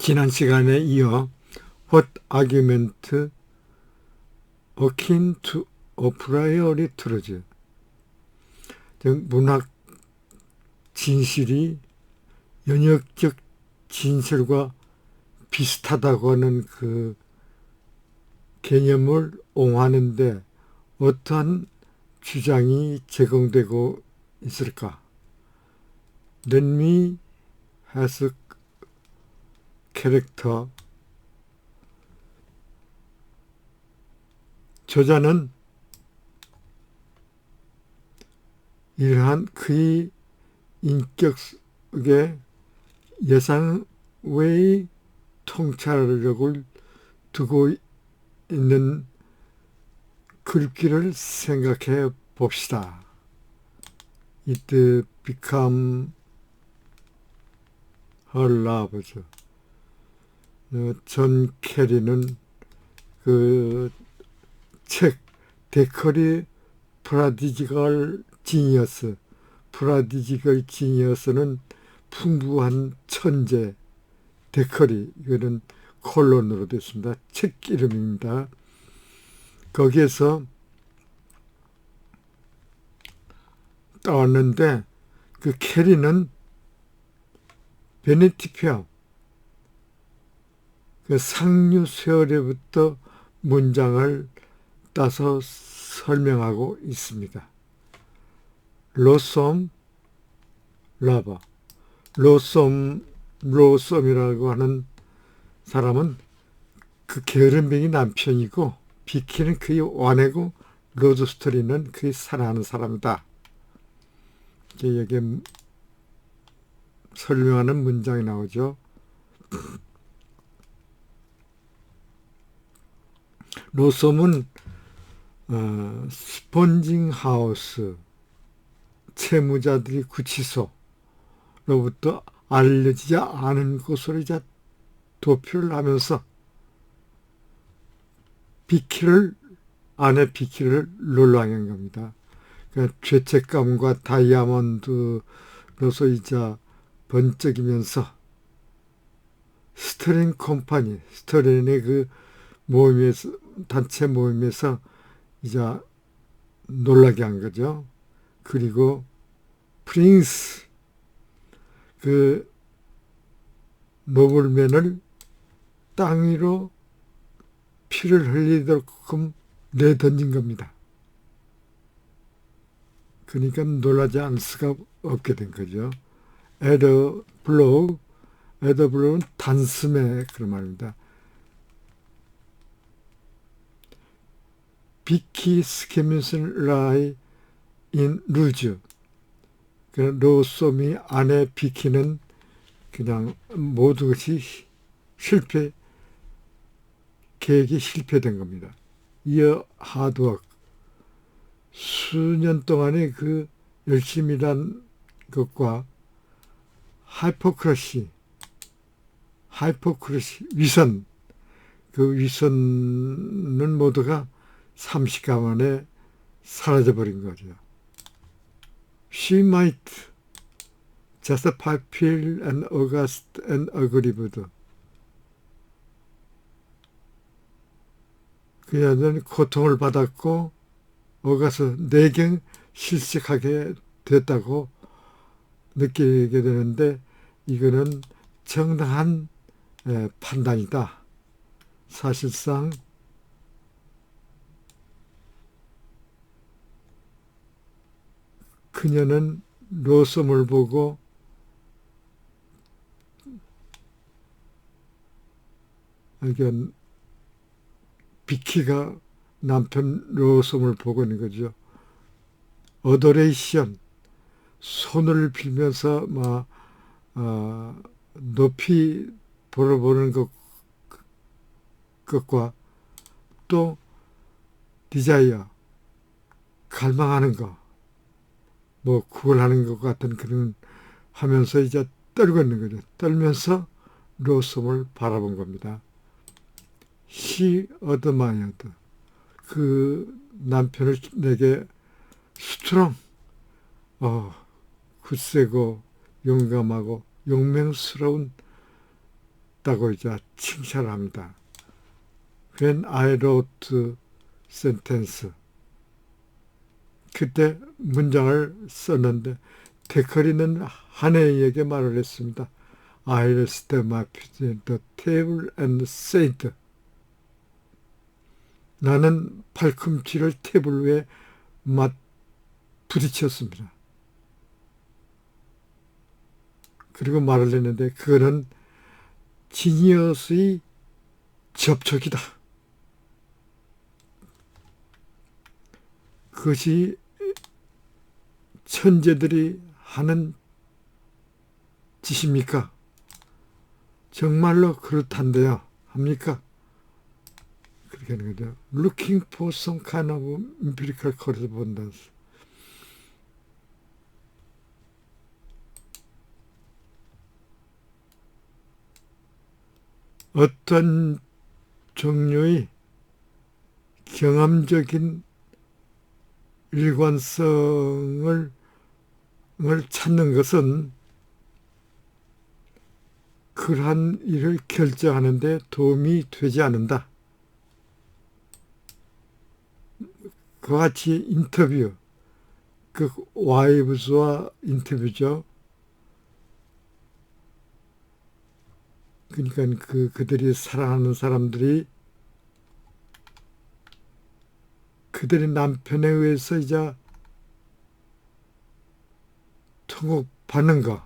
지난 시간에 이어 What argument akin to a priori truth, 즉 문학 진실이 연역적 진실과 비슷하다고 하는 그 개념을 옹호하는데 어떠한 주장이 제공되고 있을까? Let me has character. 저자는 이러한 그의 인격 속에 예상 외의 통찰력을 두고 있는 글귀를 생각해 봅시다. It become her loves. 존 캐리는 그 책 데커리 프라디지컬 지니어스, 프라디지컬 지니어스는 풍부한 천재, 데커리, 이거는 콜론으로 됐습니다. 책 이름입니다. 거기에서 따왔는데 그 캐리는 베니티 페어, 그 상류 세월에부터 문장을 따서 설명하고 있습니다. 로썸, 라바. 로썸이라고 하는 사람은 그 게으름뱅이 남편이고 비키는 그의 아내고 로드스토리는 그의 사랑하는 사람이다. 여기에 설명하는 문장이 나오죠. 로썸은 스폰징 하우스, 채무자들이 구치소로부터 알려지지 않은 곳으로 이제 도피를 하면서 아내 비키를 놀라게 한 겁니다. 그러니까 죄책감과 다이아몬드로서 이제 번쩍이면서 스터린 컴퍼니, 스터린의 그 모임에서, 단체 모임에서 이제 놀라게 한 거죠. 그리고 프린스, 그 노블맨을 땅 위로 피를 흘리도록끔 내던진 겁니다. 그러니까 놀라지 않을 수가 없게 된 거죠. 에더블로우는 단숨에 그런 말입니다. 비키 스케민슨 라이 인 루즈. 로썸이 아내 비키는 그냥 모든 것이 계획이 실패된 겁니다. 이어 하드워크. 수년 동안의 그 열심히 일한 것과 하이포크러시, 위선. 그 위선은 모두가 30가 만에 사라져버린 거죠. She might just fulfill an august and aggrieved. 그녀는 고통을 받았고 어가서 내경 실직하게 됐다고 느끼게 되는데 이거는 정당한 판단이다. 사실상 그녀는 로썸을 보고 비키가 남편 로썸을 보고 있는 거죠. 어도레이션, 손을 빌면서 높이 보러보는 것과 또 디자이어, 갈망하는 것, 구걸하는 것 같은 그런 하면서 이제 떨고 있는 거죠. 떨면서 로썸을 바라본 겁니다. She admired. 그 남편을 내게 스트롱, 굳세고 용감하고 용맹스러운 잘했다고 이제 칭찬합니다. When I wrote sentence. 그때 문장을 썼는데 데커리는 하네이에게 말을 했습니다. I'll step my feet in the table and said. 나는 팔꿈치를 테이블 위에 부딪혔습니다. 그리고 말을 했는데 그거는 지니어스의 접촉이다. 그것이 천재들이 하는 짓입니까? 정말로 그렇단데요. 합니까? 그렇게 하는 거죠. Looking for some kind of empirical correspondence. 어떤 종류의 경험적인 일관성을 찾는 것은 그러한 일을 결정하는 데 도움이 되지 않는다. 그와 같이 인터뷰, 그 와이브스와 인터뷰죠. 그러니까 그들이 사랑하는 사람들이 그들의 남편에 의해서 이제 통곡받는 거.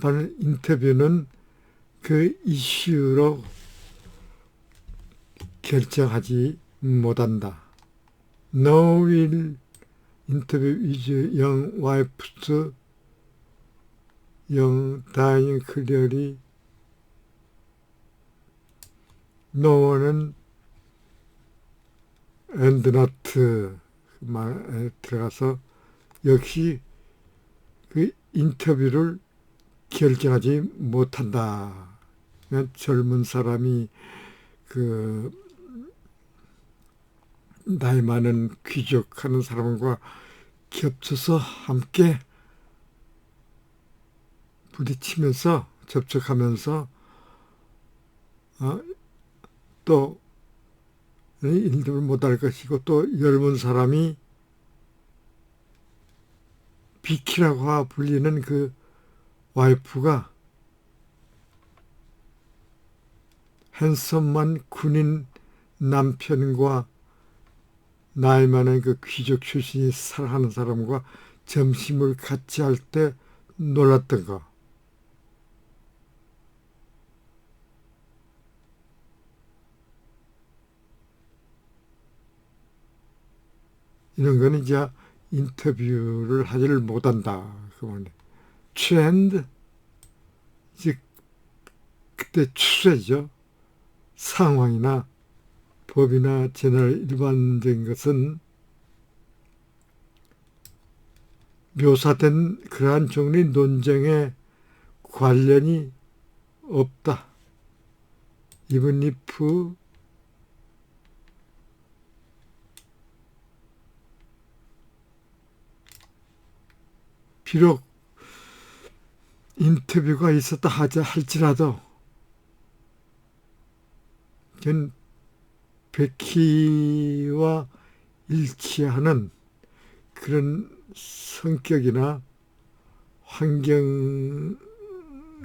나는 인터뷰는 그 이슈로 결정하지 못한다. No will interview with young wife's young dying clearly. no는 and not 말에 들어가서 역시 그 인터뷰를 결정하지 못한다. 젊은 사람이 그 나이 많은 귀족하는 사람과 겹쳐서 함께 부딪히면서 접촉하면서 또 인터뷰를 못할 것이고 또 젊은 사람이 비키라고 불리는 그 와이프가 핸섬한 군인 남편과 나이 많은 그 귀족 출신이 사랑하는 사람과 점심을 같이 할 때 놀랐던 거. 이런 거는 이제 인터뷰를 하지를 못한다. 트렌드, 즉 그때 추세죠. 상황이나 법이나 제너럴 일반적인 것은 묘사된 그러한 종류의 논쟁에 관련이 없다. Even if 비록 인터뷰가 있었다 할지라도 전 베키와 일치하는 그런 성격이나 환경이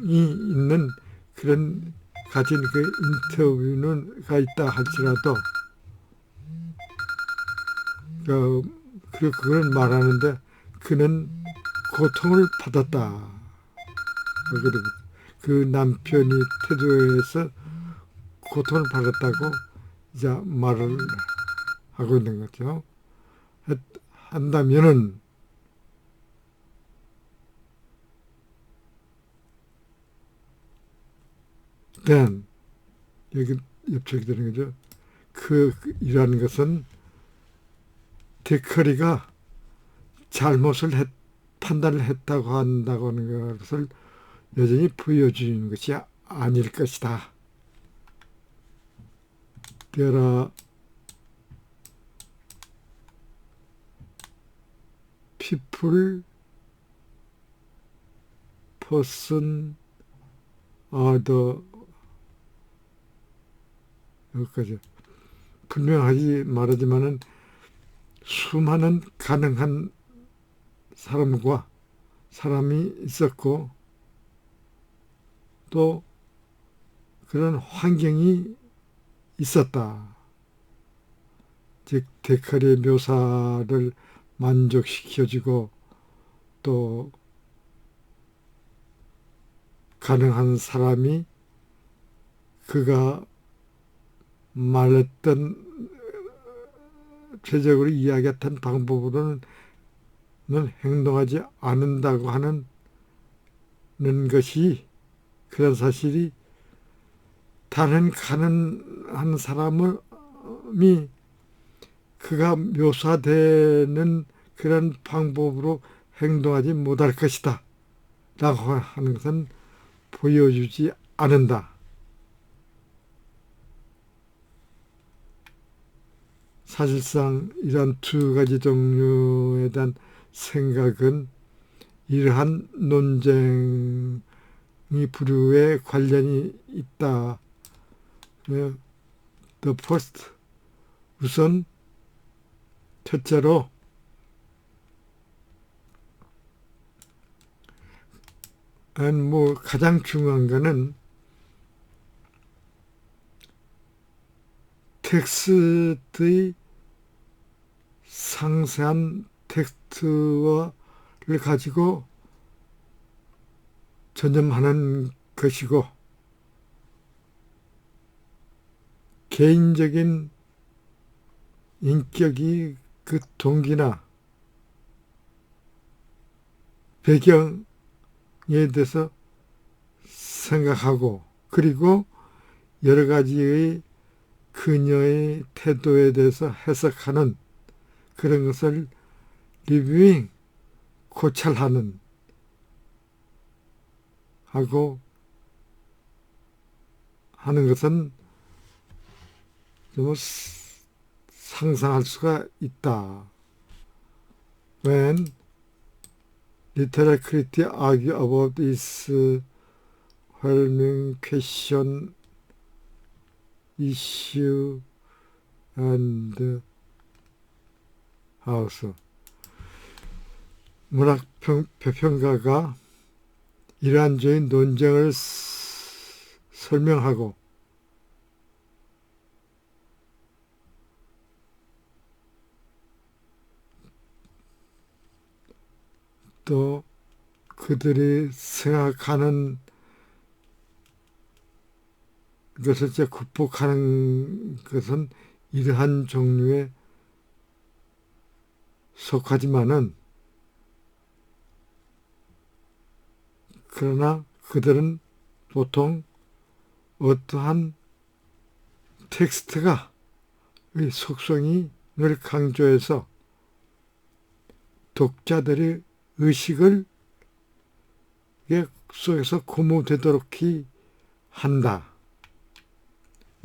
있는 그런 가진 그 인터뷰가 있다 할지라도 그걸 말하는데 그는 고통을 받았다. 그 남편이 태도에서 고통을 받았다고 이제 말을 하고 있는 거죠. 한다면은 then 여기 옆쪽이 되는 거죠. 이러한 것은 데커리가 잘못을 판단을 했다고 한다고 하는 것을 여전히 보여주는 것이 아닐 것이다. There are people person are the 여기까지 분명하지 말하지만은 수많은 가능한 사람이 있었고 또 그런 환경이 있었다. 즉 데카리의 묘사를 만족시켜주고 또 가능한 사람이 그가 말했던 최적으로 이야기했던 방법으로는 행동하지 않는다고 하는 것이 그런 사실이 다른 가능한 사람이 그가 묘사되는 그런 방법으로 행동하지 못할 것이다 라고 하는 것은 보여주지 않는다. 사실상 이러한 두 가지 종류에 대한 생각은 이러한 논쟁이 부류에 관련이 있다. The first, 우선 첫째로 가장 중요한 것은 텍스트의 상세한 텍스트를 가지고 전념하는 것이고 개인적인 인격이 그 동기나 배경에 대해서 생각하고 그리고 여러 가지의 그녀의 태도에 대해서 해석하는 그런 것을 리뷰잉, 고찰하는 하고 하는 것은 좀 상상할 수가 있다. When literary critics argue about this overwhelming question, issue, and house. 문학 평가가 이러한 주의 논쟁을 설명하고 또 그들이 생각하는 것을 극복하는 것은 이러한 종류에 속하지만은 그러나 그들은 보통 어떠한 텍스트가 의 속성이 늘 강조해서 독자들의 의식을 속에서 고무되도록 한다.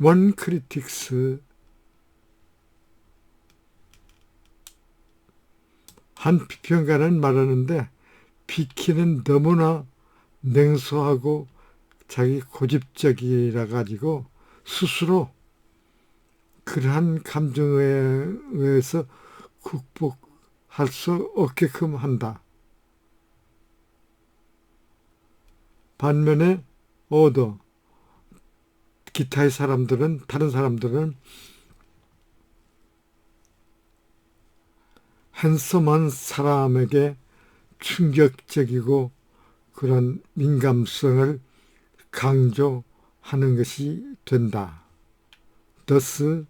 One critics 한 비평가는 말하는데 비키는 너무나 냉소하고 자기 고집적이라 가지고 스스로 그러한 감정에 의해서 극복할 수 없게끔 한다. 반면에 기타의 다른 사람들은 핸섬한 사람에게 충격적이고 그런 민감성을 강조하는 것이 된다. thus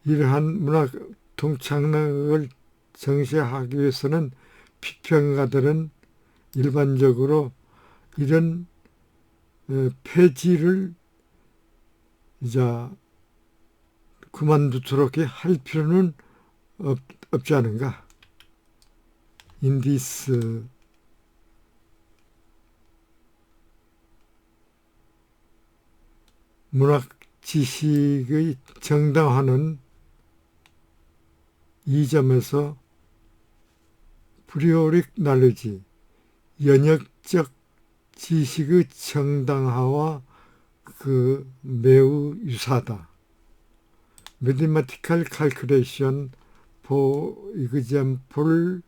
이러한 문학 동창락을 정시하기 위해서는 비평가들은 일반적으로 이런 폐지를 그만두도록 할 필요는 없지 않은가. In this 문학 지식의 정당화는 이 점에서 프리오릭 날리지, 연역적 지식의 정당화와 매우 유사하다. Mathematical calculation, for example,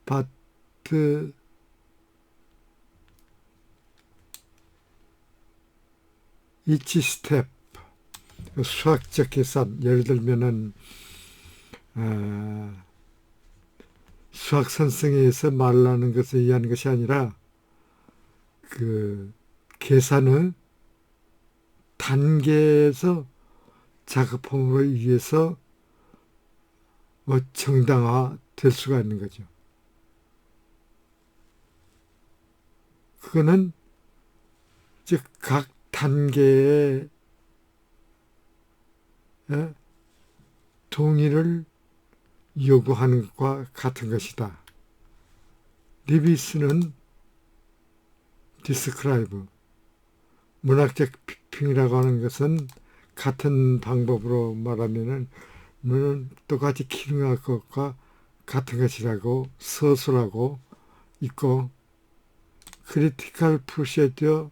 but each step, 수학적 계산, 예를 들면은 수학 선생에서 말하는 것을 이해하는 것이 아니라 계산의 단계에서 작업함으로 의해서 정당화 될 수가 있는 거죠. 그거는 즉 각 단계의 동의를 요구하는 것과 같은 것이다. 리비스는 describe, 문학적 비평이라고 하는 것은 같은 방법으로 말하면은 똑같이 기능할 것과 같은 것이라고 서술하고 있고, critical procedure,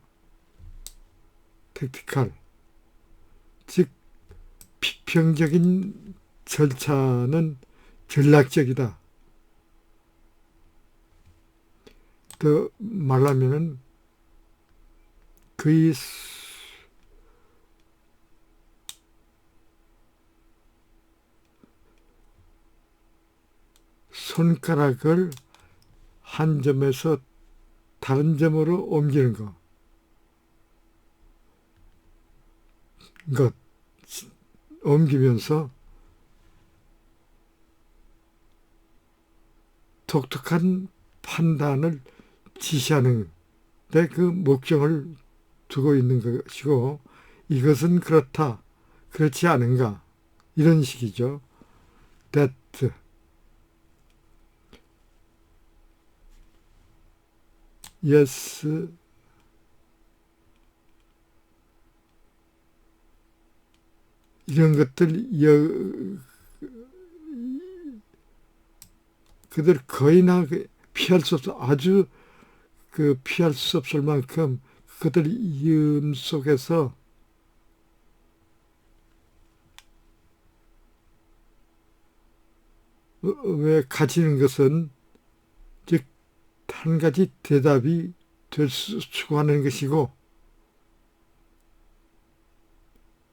tactical, 즉 비평적인 절차는 전략적이다. 더 말하면은 거의 손가락을 한 점에서 다른 점으로 옮기는 것, 옮기면서 독특한 판단을 지시하는 데 그 목적을 두고 있는 것이고, 이것은 그렇다, 그렇지 않은가, 이런 식이죠. that, yes, 이런 것들 그들 거의 피할 수 없어, 아주 피할 수 없을 만큼 그들 이음 속에서 왜 가지는 것은 즉 한 가지 대답이 될 수 추구하는 것이고,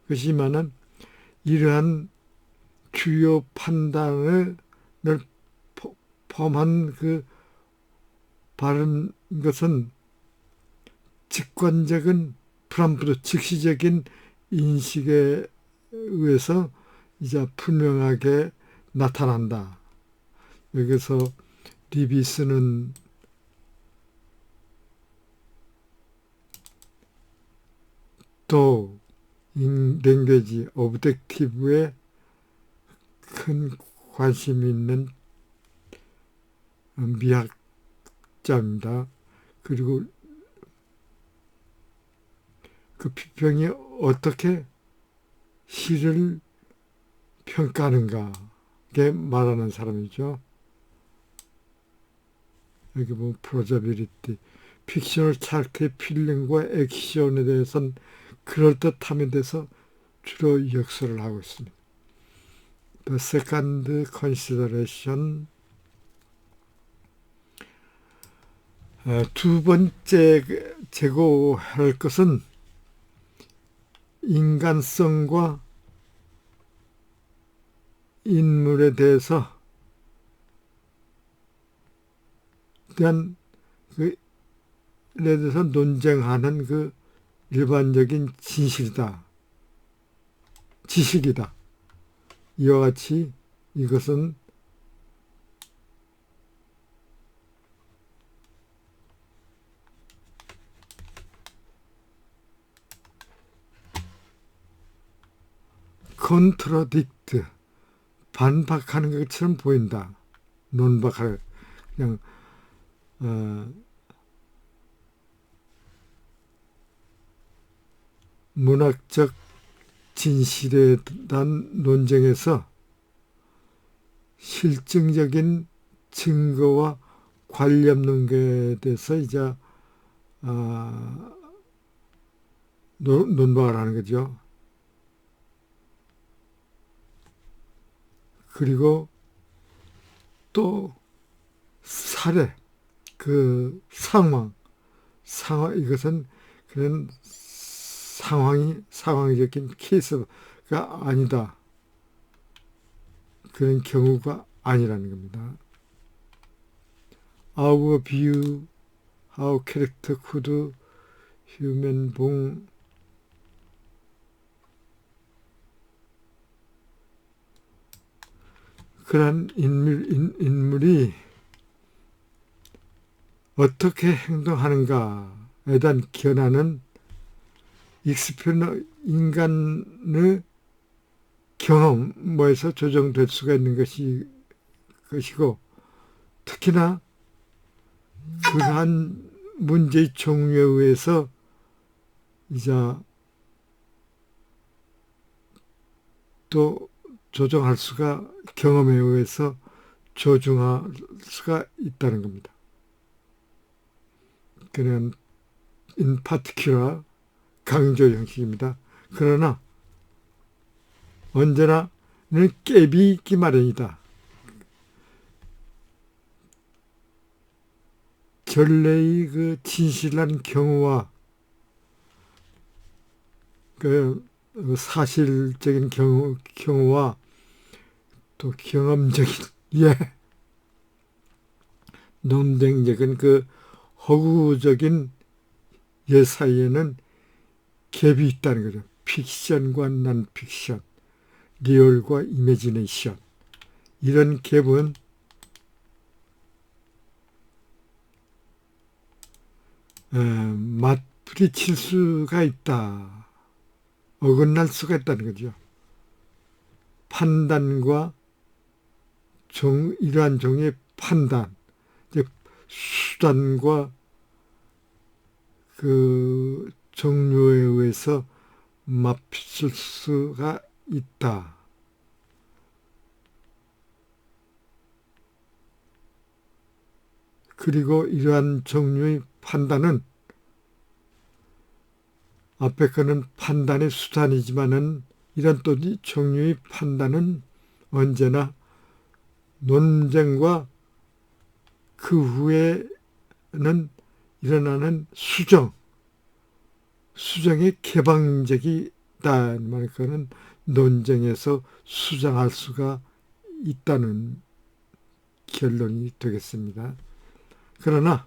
그렇지만은 이러한 주요 판단을 포함한 바른 것은 직관적인 프람프트, 즉시적인 인식에 의해서 이제 분명하게 나타난다. 여기서 리비스는 또 랭귀지 오브젝티브에 큰 관심이 있는 미학자입니다. 그리고 그 비평이 어떻게 시를 평가하는가에 말하는 사람이죠. 여기 보면 프로자빌리티, 픽셔널 차트의 필름과 액션에 대해서는 그럴듯함에 대해서 주로 역설을 하고 있습니다. The second consideration, 두 번째 제고할 것은 인간성과 인물에 대한 대해서 논쟁하는 일반적인 지식이다. 이와 같이 이것은 contradict, 반박하는 것처럼 보인다. 논박할, 그냥 문학적 진실에 대한 논쟁에서 실증적인 증거와 관련 없는 것에 대해서 이제 논박을 하는 거죠. 그리고 또 사례, 그 상황, 이것은 그런 상황적인 케이스가 아니다. 그런 경우가 아니라는 겁니다. Our view, how character could human born 그런 인물이 어떻게 행동하는가에 대한 견해는 인간의 경험에서 조정될 수가 있는 것이고, 특히나 그러한 문제의 종류에 의해서 이제 또 조정할 수가, 경험에 의해서 조정할 수가 있다는 겁니다. 그는 in particular 강조 형식입니다. 그러나 언제나는 갭이 있기 마련이다. 전례의 그 진실한 경우와 그 사실적인 경우와 또 경험적인 논쟁적인 그 허구적인 사이에는 갭이 있다는 거죠. 픽션과 난픽션, 리얼과 이미지네이션. 이런 갭은 맞부딪힐 수가 있다. 어긋날 수가 있다는 거죠. 판단과 이러한 종의 판단, 수단과 그 종류에 의해서 맞설 수가 있다. 그리고 이러한 종류의 판단은 앞에 거는 판단의 수단이지만은 이런 또 종류의 판단은 언제나 논쟁과 그 후에는 일어나는 수정의 개방적이다. 그는 논쟁에서 수정할 수가 있다는 결론이 되겠습니다. 그러나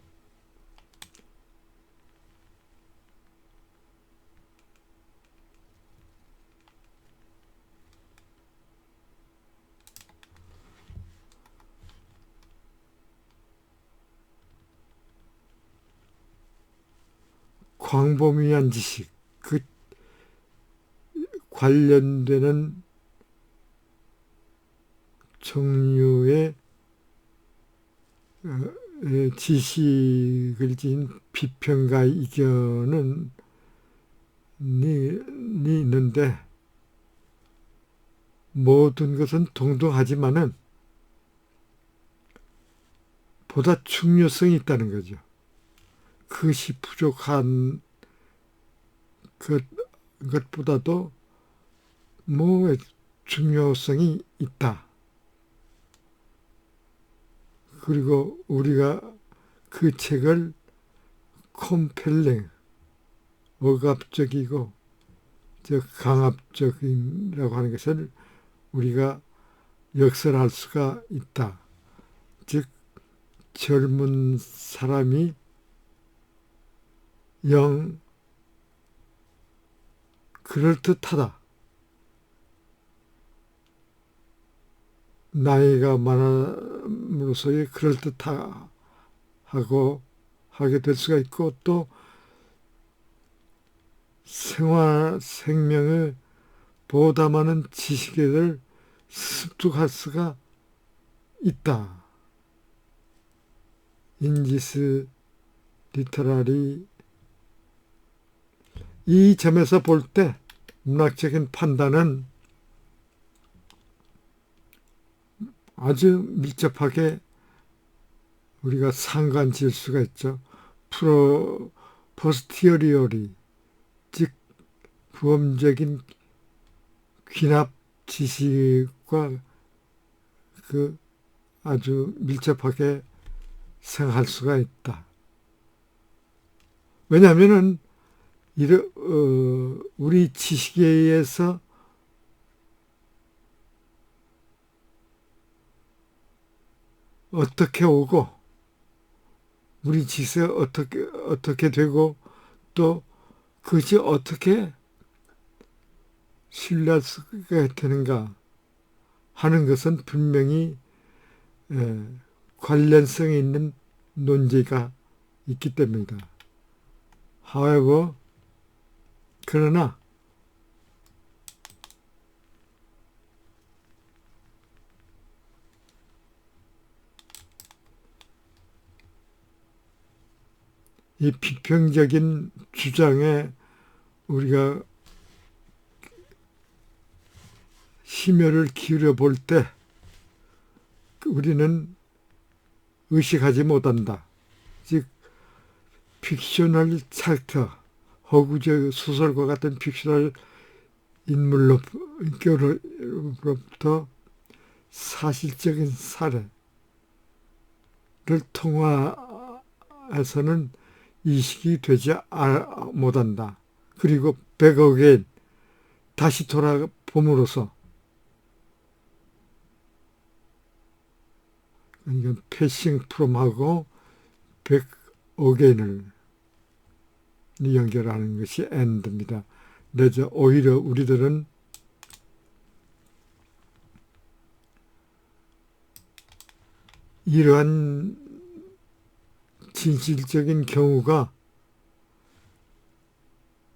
광범위한 지식, 그 관련되는 종류의 지식을 지닌 비평가 이견은 있는데 모든 것은 동등하지만은 보다 중요성이 있다는 거죠. 그것이 부족한 것보다도 중요성이 있다. 그리고 우리가 그 책을 컴펠링, 억압적이고 강압적이라고 하는 것을 우리가 역설할 수가 있다. 즉 젊은 사람이 영 그럴듯하다. 나이가 많음으로써의 그럴듯하고 하게 될 수가 있고 또 생명의 보다 많은 지식을 습득할 수가 있다. 인지스 리터러리 이 점에서 볼 때 문학적인 판단은 아주 밀접하게 우리가 상관 지을 수가 있죠. 포스티어리어리, 즉 부엄적인 귀납 지식과 그 아주 밀접하게 생각할 수가 있다. 왜냐하면은 우리 지식에 의해서 어떻게 오고 우리 지식에 어떻게 되고 또 그것이 어떻게 신뢰할 수가 되는가 하는 것은 분명히 관련성이 있는 논제가 있기 때문이다. However, 그러나 이 비평적인 주장에 우리가 심혈을 기울여 볼 때 우리는 의식하지 못한다. 즉 픽셔널 찰터, 허구적 소설과 같은 픽셔널 인물로부터 사실적인 사례를 통화해서는 이식이 되지 못한다. 그리고 백어게인 다시 돌아봄으로써 이건 패싱 프롬하고 백어게인을 연결하는 것이 end입니다. 그래서 오히려 우리들은 이러한 진실적인 경우가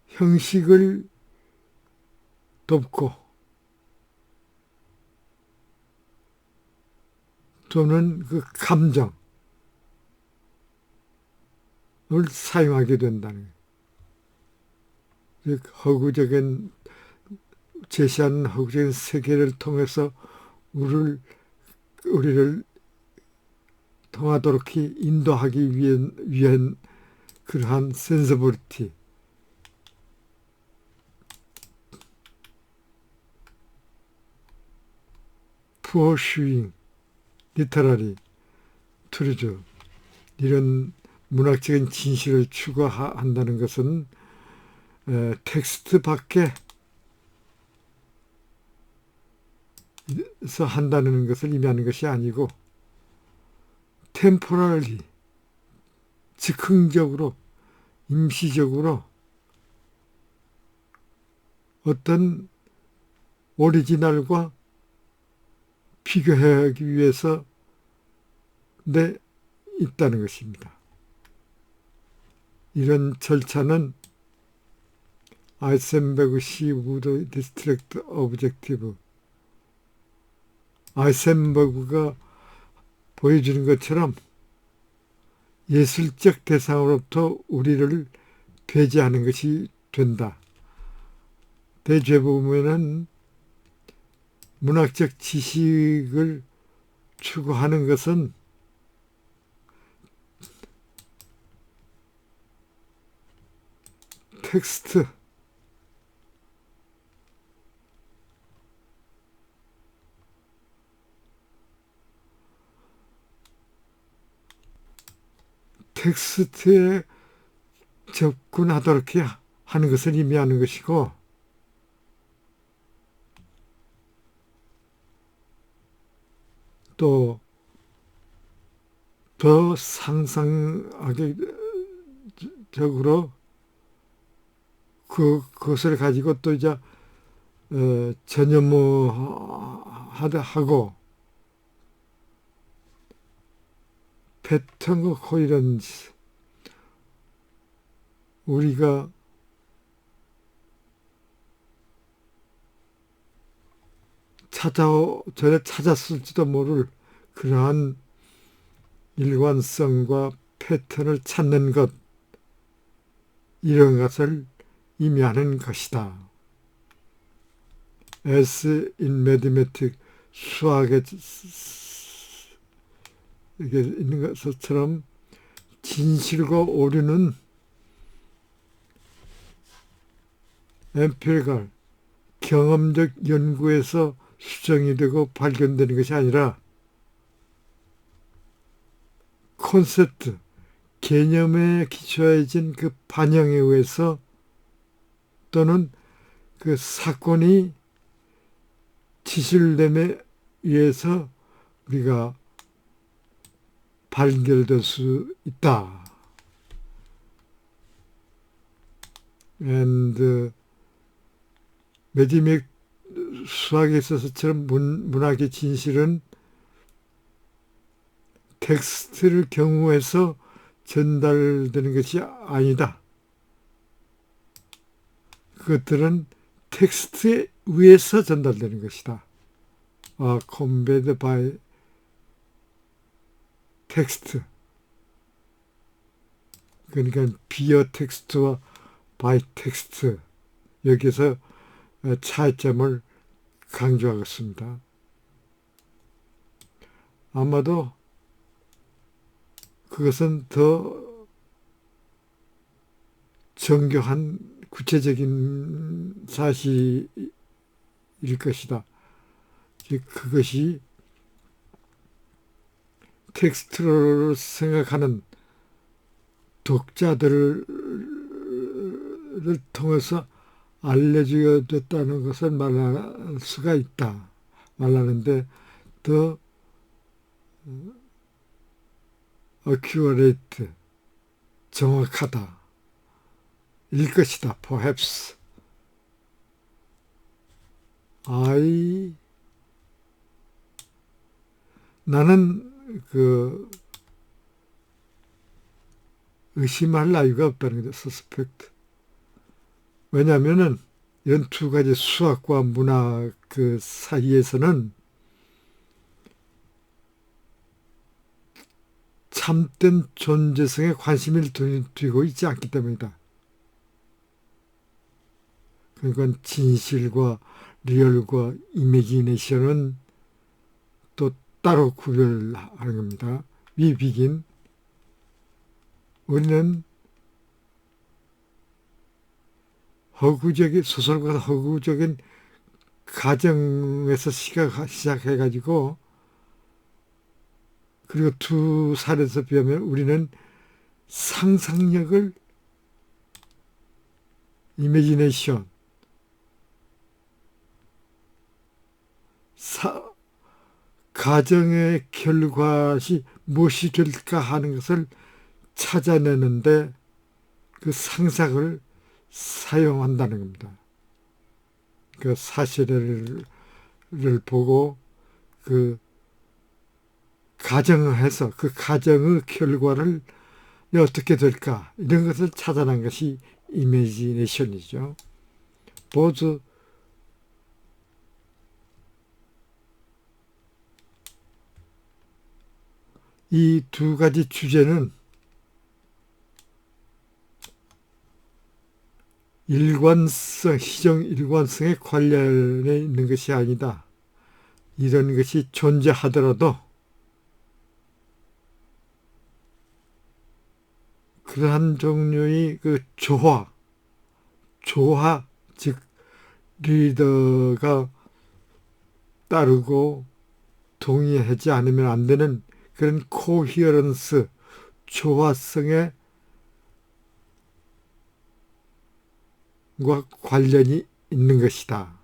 형식을 돕고 또는 그 감정을 사용하게 된다는 거예요. 즉 허구적인 제시하는 허구적인 세계를 통해서 우리를 통하도록 인도하기 위한 그러한 센서블리티, pursuing literary truth, 이런 문학적인 진실을 추구한다는 것은 텍스트 밖에서 한다는 것을 의미하는 것이 아니고 템포럴리, 즉흥적으로, 임시적으로 어떤 오리지널과 비교하기 위해서 있다는 것입니다. 이런 절차는 아이센베그 시우드 디스트랙트 오브젝티브, 아이센베그가 보여주는 것처럼 예술적 대상으로부터 우리를 배제하는 것이 된다. 대체보면은 문학적 지식을 추구하는 것은 텍스트에 접근하도록 하는 것을 의미하는 것이고 또 더 상상하게 적으로 그것을 가지고 또 이제 전염하고 패턴과 코헤런스, 우리가 전에 찾았을지도 모를 그러한 일관성과 패턴을 찾는 것, 이런 것을 의미하는 것이다. As in mathematics, 수학에서 이게 있는 것처럼 진실과 오류는 엠피리컬, 경험적 연구에서 수정이 되고 발견되는 것이 아니라 콘셉트, 개념에 기초해진 그 반영에 의해서 또는 그 사건이 지실됨에 의해서 우리가 발견될 수 있다. And 매디맥 수학에 있어서처럼 문학의 진실은 텍스트를 경우해서 전달되는 것이 아니다. 그것들은 텍스트에 의해서 전달되는 것이다. conveyed by text. 그러니까 비어 텍스트와 by 텍스트. 여기서 차이점을 강조하겠습니다. 아마도 그것은 더 정교한 구체적인 사실일 것이다. 즉 그것이 텍스트를 생각하는 독자들을 통해서 알려주어졌다는 것을 말할 수가 있다. 말하는데 더 accurate, 정확하다. 일 것이다. perhaps. 나는 의심할 나위가 없다는 거죠. suspect. 왜냐하면은 이런 두 가지 수학과 문학 그 사이에서는 참된 존재성에 관심을 두고 있지 않기 때문이다. 그러니까 진실과 리얼과 이미지네이션은 또 따로 구별하는 겁니다. We begin. 우리는 소설과 허구적인 가정에서 시작해가지고 그리고 두 사례에서 비하면 우리는 상상력을 이미지네이션 가정의 결과시 무엇이 될까 하는 것을 찾아내는데 그 상상을 사용한다는 겁니다. 그 사실을 보고 그 가정해서 그 가정의 결과를 어떻게 될까 이런 것을 찾아낸 것이 이미지네이션이죠. 보즈 이 두 가지 주제는 시정 일관성에 관련해 있는 것이 아니다. 이런 것이 존재하더라도 그러한 종류의 그 조화, 즉 리더가 따르고 동의하지 않으면 안 되는 그런 코히어런스, 조화성에 과 관련이 있는 것이다.